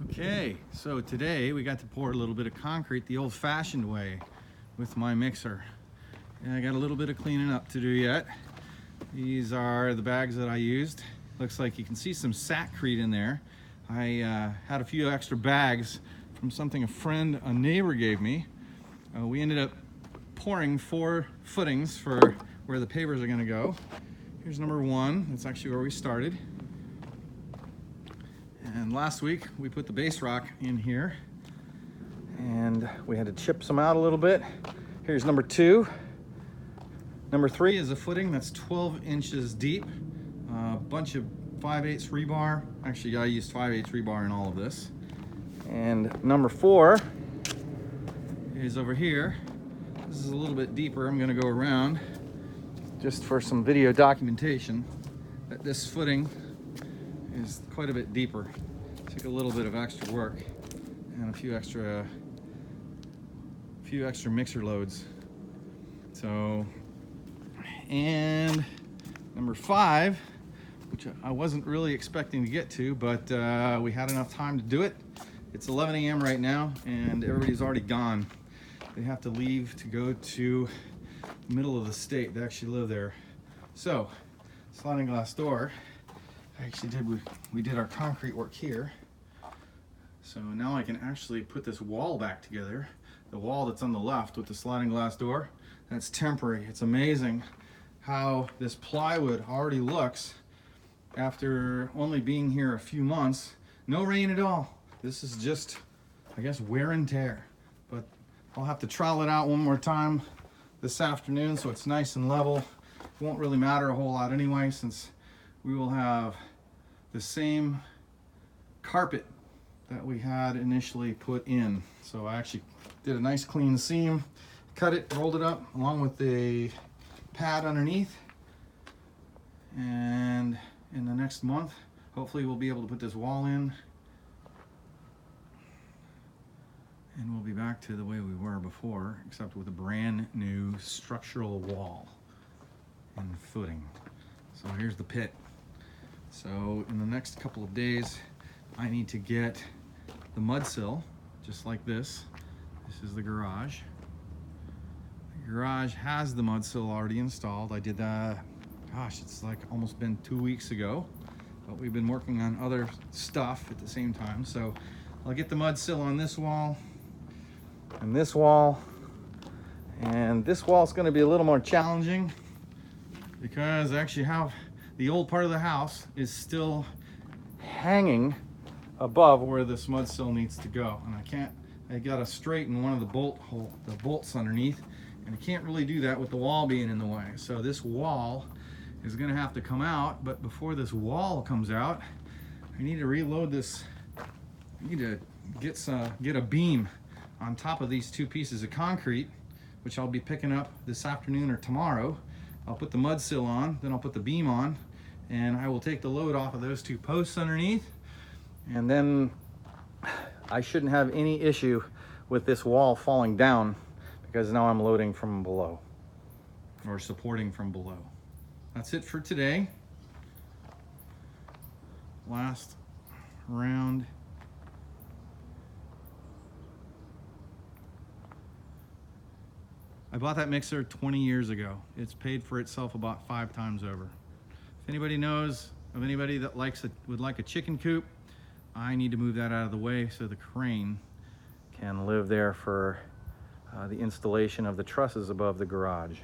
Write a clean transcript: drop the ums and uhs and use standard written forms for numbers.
Okay, so today we got to pour a little bit of concrete the old-fashioned way with my mixer. And I got a little bit of cleaning up to do yet. These are the bags that I used. Looks like you can see some Sakrete in there. I had a few extra bags from something a neighbor gave me. We ended up pouring 4 footings for where the pavers are gonna go. Here's number 1, that's actually where we started. And last week we put the base rock in here and we had to chip some out a little bit. Here's number 2. Number 3 is a footing that's 12 inches deep. A bunch of 5/8 rebar. Actually, I used 5/8 rebar in all of this. And number 4 is over here. This is a little bit deeper. I'm gonna go around just for some video documentation that this footing is quite a bit deeper. Took a little bit of extra work and a few extra mixer loads. So, and number 5, which I wasn't really expecting to get to, but we had enough time to do it. It's 11 a.m. right now and everybody's already gone. They have to leave to go to the middle of the state. They actually live there. So, sliding glass door. We did our concrete work here. So now I can actually put this wall back together. The wall that's on the left with the sliding glass door, that's temporary. It's amazing how this plywood already looks after only being here a few months. No rain at all. This is just, I guess, wear and tear. But I'll have to trowel it out one more time this afternoon so it's nice and level. It won't really matter a whole lot anyway, since we will have the same carpet that we had initially put in. So I actually did a nice clean seam, cut it, rolled it up along with the pad underneath. And in the next month, hopefully we'll be able to put this wall in. And we'll be back to the way we were before, except with a brand new structural wall and footing. So here's the pit. So in the next couple of days, I need to get the mud sill, just like this. This is the garage. The garage has the mud sill already installed. I did that, gosh, it's like almost been 2 weeks ago, but we've been working on other stuff at the same time. So I'll get the mud sill on this wall and this wall. And this wall is going to be a little more challenging because I actually have the old part of the house is still hanging above where this mud sill needs to go, and I gotta straighten one of the bolts underneath, and I can't really do that with the wall being in the way. So this wall is gonna have to come out, but before this wall comes out, I need to reload this. I need to get a beam on top of these 2 pieces of concrete, which I'll be picking up this afternoon or tomorrow. I'll put the mud sill on, then I'll put the beam on, and I will take the load off of those 2 posts underneath. And then I shouldn't have any issue with this wall falling down because now I'm loading from below or supporting from below. That's it for today. Last round. I bought that mixer 20 years ago. It's paid for itself about 5 times over. If anybody knows of anybody that would like a chicken coop, I need to move that out of the way so the crane can live there for the installation of the trusses above the garage.